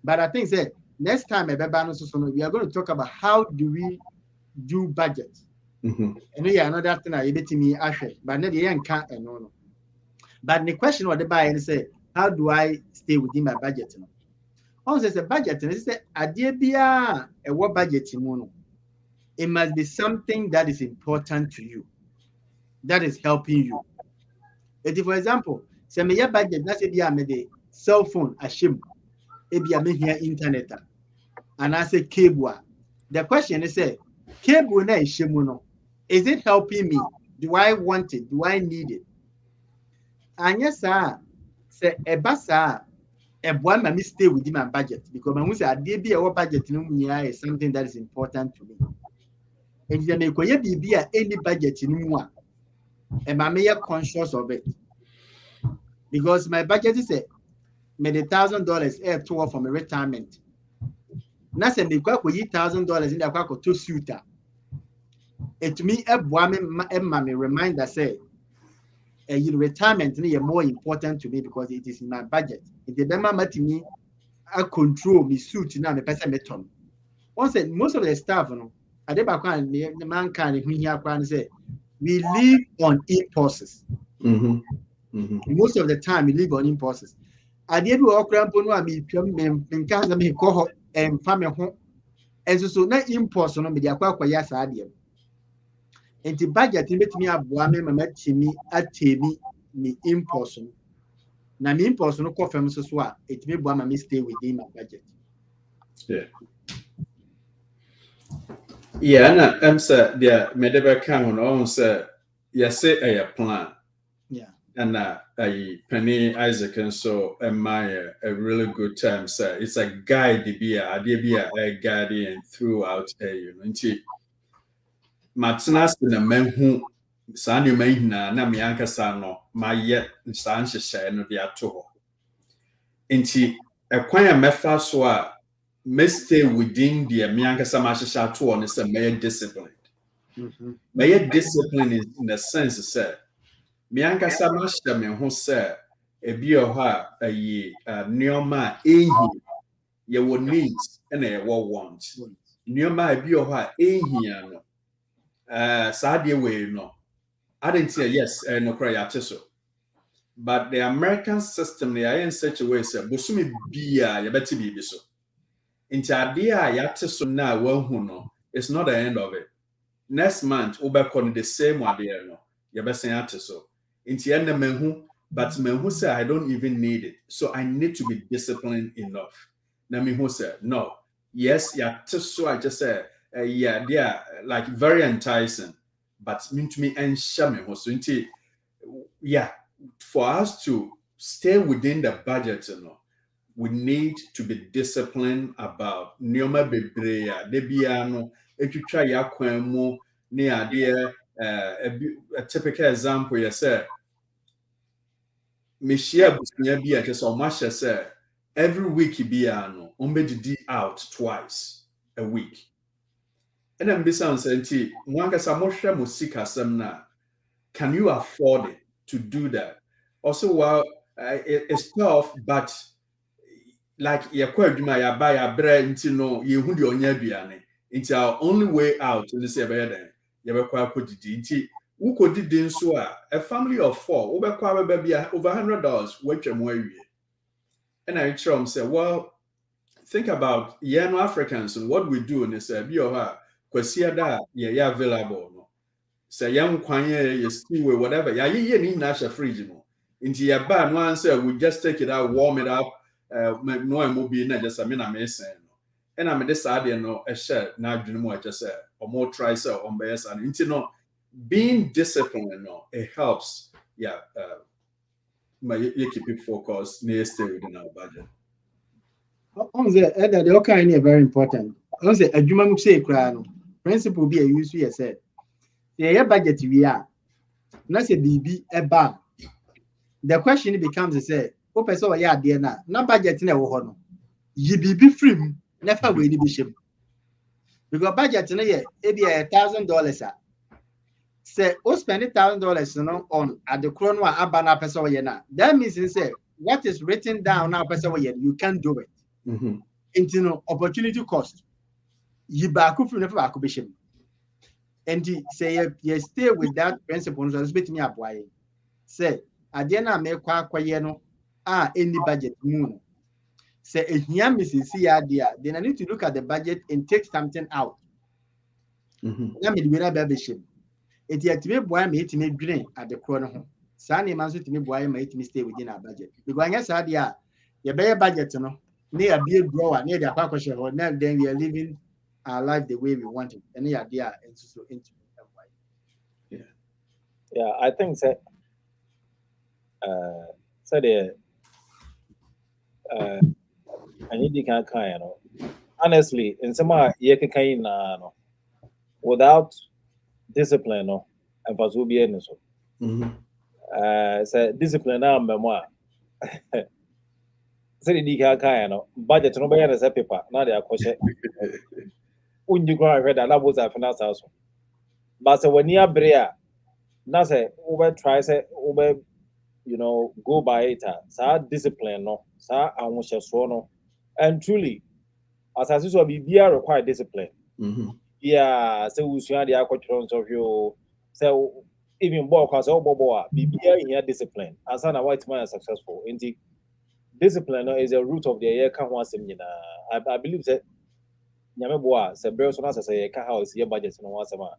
But I think say next time we are going to talk about how do we do budget. And another thing I bet me actually, but not the can't no. But the question what the buyer say, how do I stay within my budget? Also, it's a budget, and it's a what budget it must be something that is important to you, that is helping you. If, for example, say me your budget, let's say I made a cell phone, a shim, maybe I make here internet, and I say cable. The question is, say, cable na shimuno. Is it helping me? Do I want it? Do I need it? And yes, sir, say a basa, a one may stay within my budget because when we say our budget is something that is important to me. And you may be any budget in one, and I may conscious of it because my budget is made $1,000 tour from a retirement. Nothing they got with $1,000 in the quack to suitor. And to me, a woman, me remind that say, retirement is more important to me because it is in my budget. If the member to me, I control me suit now, the person meton. Once most of the staff, I did the man can say, we live on impulses. Most of the time, we live on impulses. I did work around in Canada, me cohort and family home. And so, not impulse on me, the aqua yes, I did. And the budget met me up one met me at TV me impulse. Now me impulse no coffee so swap. It may one me stay within my budget. Yeah, and sir, the medieval count on sir, yes, say a plan. Yeah. And a Penny Isaac and so admire a really good time, sir. It's a guide be a guardian throughout a Martinas in a man who Sandy Mahina, Namianka Sano, my yet Sanche share no be at all. Inti a choir methaswa may stay within the Mianka Samasha tour is a mere discipline. Mere discipline is in the sense, sir. Mianka Samasha me who sir, a beer ha a ye neoma ye would need and a war want. Neoma a beer ha no. Sadie way no. I didn't say yes, no cry at so. But the American system, they are in such a way, sir. Busumi bia, you better be so. Into idea, yatiso now, well, who no, it's not the end of it. Next month, Uber the same idea, no, you better say yatiso. Into the end of menhu, but menhu say I don't even need it, so I need to be disciplined enough. Now me who say no, yes, yatiso. I just say. Yeah, they are like very enticing, but mean to me and shaman was yeah, for us to stay within the budget, we need to be disciplined about Neoma Bebrea, Debiano, if you try Yaquemo, near dear, a typical example, yes, sir. Michelle Busnia just so much as every week, Biano, Umbedi out twice a week. And then this sounds anti Wangasamosha Musika Semna. Can you afford it to do that? Also, while it's tough, but like your quadrima, you buy a bread into no, you would your nebiane. It's our only way out to the Sebeda. You have quite put it. Who could it in so a family of 4 over $100, which I'm worried. And I try and say, well, think about Yano Africans and what we do in this BOH. Because yeah, available. No, say young quanye, you stew whatever. Yeah, you need national fridge. No, into your bad one, say we just take it out, warm it up. No, I'm moving. Just I mean, I'm saying. And I'm deciding no a shirt. Now, you know, I just say or more try so on base and into no being disciplined. No, it helps. Yeah, you keep it focused. Near stay within our budget. On the okay very important. On say adwuma mu say kra no principle be a use here said. Yeah budget we are. Na say bibi eba. The question becomes say o person we ya de na budget na wo ho no. Yi bibi free mu never we ni be shame. Because budget na ye e be $1,000 a. Say o spend $1,000 no on at the crown one abana person we na. That means say what is written down now person we you can't do it. Into no opportunity cost. You back up from the back of and say you stay with that principle. So it's me up why say at the end I make no any budget moon. Say if you see idea, then I need to look at the budget and take something out. Let me do that. It yet to me boy me to me green at the corner. Sunny man to me boy me to me stay within our budget. Because I guess idea you better budget no near a big grower near the aquaculture or now then we are living our life the way we want it. Any idea into Yeah, I think that I need to kind of honestly in some you can no without discipline no and for so be so say discipline na memoir say di kind no budget no be na say paper na dey akoshe unji go read that was a finance house but say when you brea na say over try say over go by it sa discipline no sa ahosheso no and truly as I so be require discipline yeah say we should dey akotron of you say even boy cause bobo be here discipline as na white man is successful indeed discipline is a root of the year can one sim I believe that nyame boa say bro so na say ka house your budget no one sama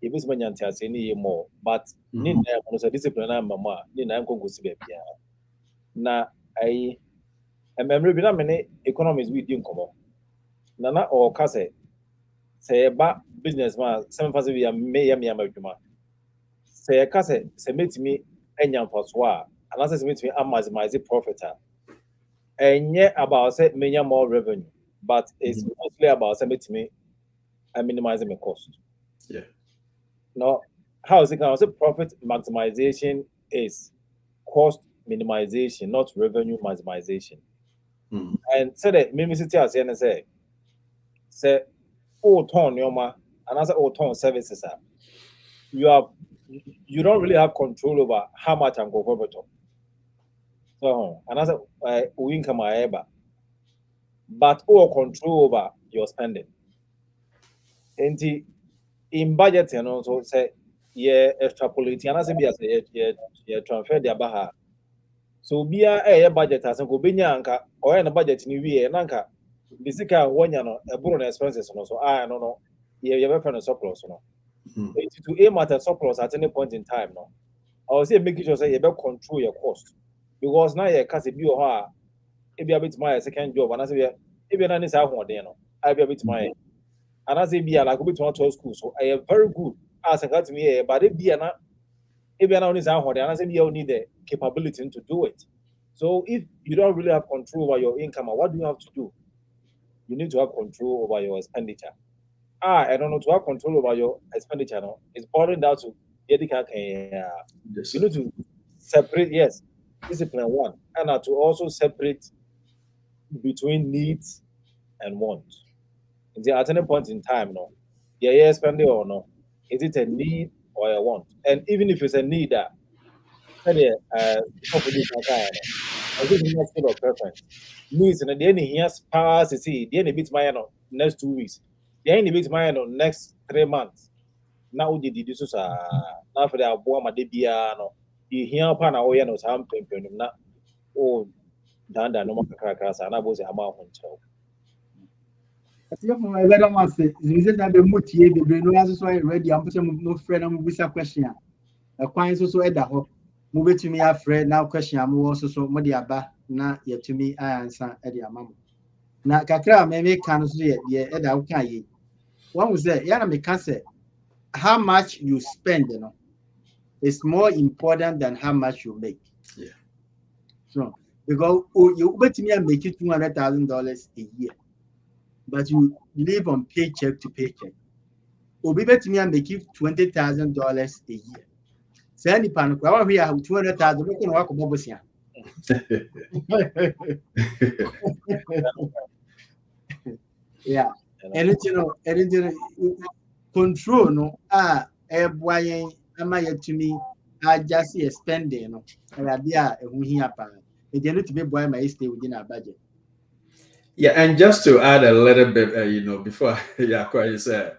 e be some nyantia say ni more but ni na no say discipline na mama ni na nko gosi be bia na ai memory bi na me economics we di nkomo na o ka say ba businessman some fast we me adwuma say ka say metimi enya mfaso a anase say metimi maximize profit enye about say menya more revenue but it's mostly about say metimi minimizing my cost. Yeah. Now, how is it going to say profit maximization is cost minimization, not revenue maximization. And so that maybe city as say oh ton yoma and I say oh ton services you don't really have control over how much I'm going for top. So and I say income but control over your spending. And in budget and also say extrapolate and as be transfer the baha. So be a budget as go binyanka or a budget in we nanka bisika one a borrow expenses so I don't know you have a surplus no. To aim at a surplus at any point in time no. I will say making sure say you better control your cost because now you can't be if you a bit my second job and as if you not this out no I be a bit my and as a be like a bit to school so I am very good as I got to me but if you not on this out and as if you need the capability to do it. So if you don't really have control over your income, what do you have to do? You need to have control over your expenditure. I don't know, to have control over your expenditure no, it's boiling down to you need to separate, yes, discipline one, and to also separate between needs and wants. At any point in time, no, you're spending or no, is it a need or a want? And even if it's a need, preference. Needs and the end here pass to see the end bit my next 2 weeks. The end bit my next 3 months. Now did you do now for the Boama debiano? You hear upon our no some na oh danda no crackers and I was a amount of child. I read on my say, is it that the motive the brain was ready? I'm putting no friend and with a question. A coin so at the hope. Move to me a friend now question I'm also so modiaba na yet to me I answer at the amount. Na kakra me can say yeah at the okay. One was there, yana me can say how much you spend, is more important than how much you make. Yeah. So Because you bet me and make it $200,000 a year, but you live on paycheck to paycheck. Obi bet me and make you $20,000 a year. Say any pan, we have 200,000. We can walk over here. Yeah, and control no boy am I to me. I just see a spending no idea who he upon. They need to be boy my stay within our budget. Yeah, and just to add a little bit, before quite say,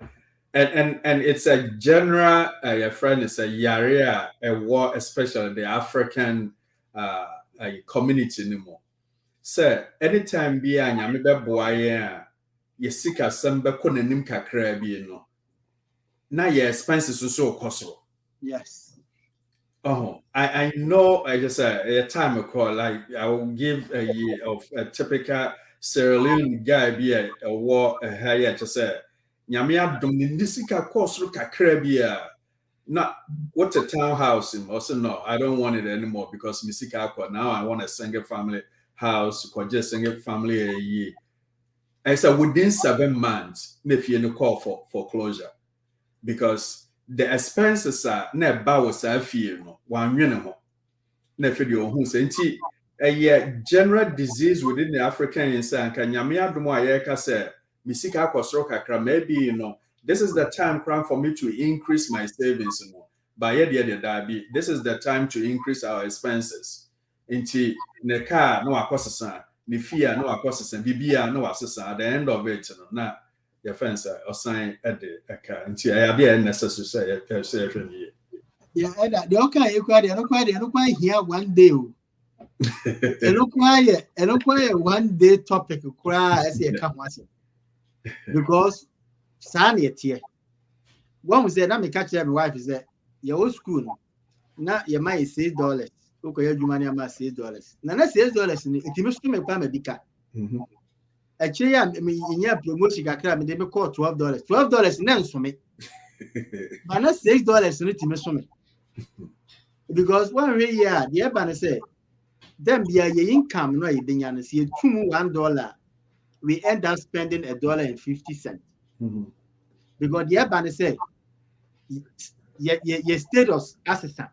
and it's a general. Your friend is a yarea, a war, especially the African community anymore. So anytime be a nyame be boy yesika samba konanim kakra bi no. Na your expenses so cost. Yes. Oh, I know. I just a time I call like I will give a year of a typical Sierra Leone guy be a war a higher to say Nyamia Dominisika cost look at Caribbean. Not what's a townhouse in also no, I don't want it anymore because Misika now I want a single family house or just single family a year. I said within 7 months, if you call for foreclosure because the expenses are never was a fear no one minimum. Never who say a general disease within the African inside can Yamia Dumoyeka say Misika Kosroka maybe this is the time for me to increase my savings by this is the time to increase our expenses. Into the car no akosasan, the fear no akosasan, bibia no akosasan at the end of it now. Your friends are sign at the car until I be necessary say yeah, the okay, you quite here one day. And require 1 day topic cry as a come because Sunny here. One was said, I'm catch my wife is that your old school now your money is $6. Okay, you money about $6. Now that's $6 it must come a palm a bika. Actually, I mean, in your promotion, I can they call $12. $12 none for me. But not $6 in it must for me. Because one year, the Abana say, then be a income no you see $1 we end up spending $1.50 because the Abana say your status as a son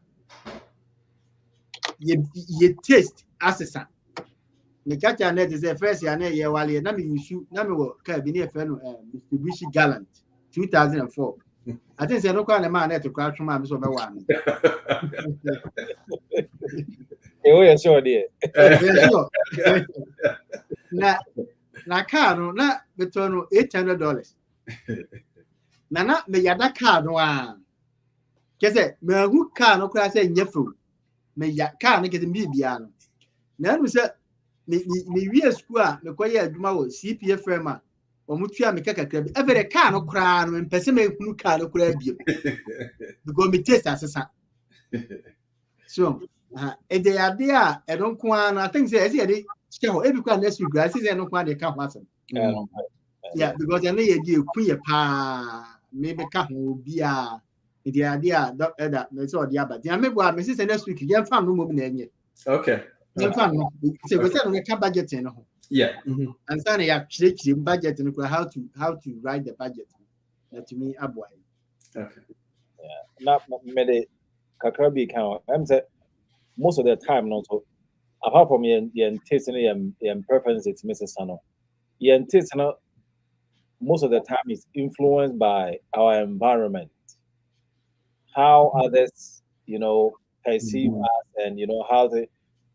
your taste as a son the catch net is a first year while you will be Mitsubishi Gallant 2004. I think no kind of man to crash from my one. Oh, sure, dear. Na car no na beton $800. Na me yada car no a. Kese me hu car no kra say nyefu. Me ya car no kese bibia no. Na no say me wie school a me koye adwuma wo CPF firm a omutua me kakakra bi. Every car no kra no me pese me hu car no kra bi. Because me taste asesa. So they are there. I don't want. I think they every next week. I see they don't want they can't want them. Yeah, because I know you queer pa maybe can't be the idea that that's all the other. I remember I say next week. You found no more than okay. You found no. So we said we can budget yeah. And then you actually budget and how to write the budget. To me, boy. Okay. Yeah. Not many Kakabi count. I'm saying. Most of the time, not so. Apart from your taste and your preference, it's Mrs. Sano. Your taste, most of the time, is influenced by our environment, how others, perceive us, and how they.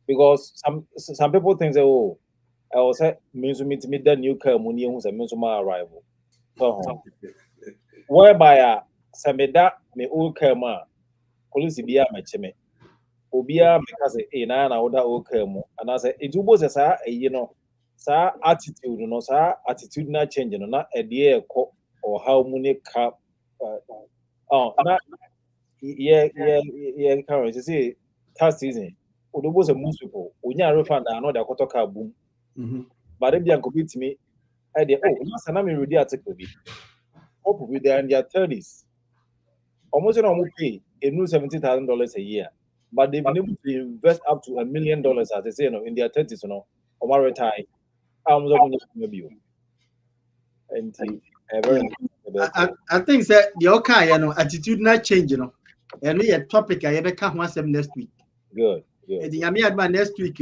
Because some people think that I will say means to meet the new car when you use a means my arrival. So, whereby Sameda me old car police be a match me. Obia because na oda okay mu and I say it was sa sa attitude no sa attitude na change no na e dey or how many cap na currency say tax season odobo say most people onya refund na the quarter car boom but if you go beat me I dey last na me read the article bi people with their in their 30s almost no pay $70,000 a year. but they've been able to invest up to $1 million, as they say, in their 30s, on my retire. I'm going to be and I think that the okay, attitude not change, and we a topic I ever come once next week. Good. The next week,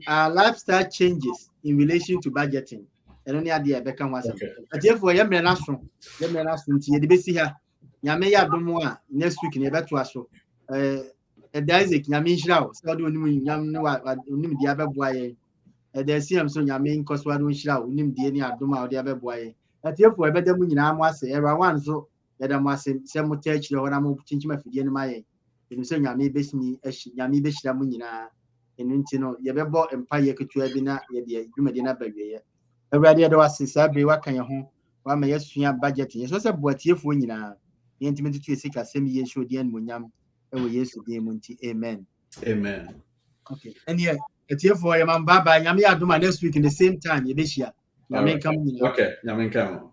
our lifestyle changes in relation to budgeting. And only idea become once. But therefore, you may not so. You may not so. You the best here. Yame ya domo next week in beto aso. Isaac Yame Shrow. So do Yam no unim the other boy. There seems so Yame Coswad Shrow, unim the any adoma or the other boy. But therefore, better when I was every one so that I must say, some touch or I'm teaching my feet in my. You say Yame best me, Yame Beshamunina, and Yabebo Empire could you have been at the Medina baby. Already, I was since I be working at home. One may assume budgeting. Yes, was a boy here for you now. The intimacy to a sick as same year should the end when yam. Oh, yes, the Monty. Amen. Amen. Okay. And here, it's here for your man, Baba. Yami, I do my next week in the same time. You this year. Yamin come. Okay. Yamin come.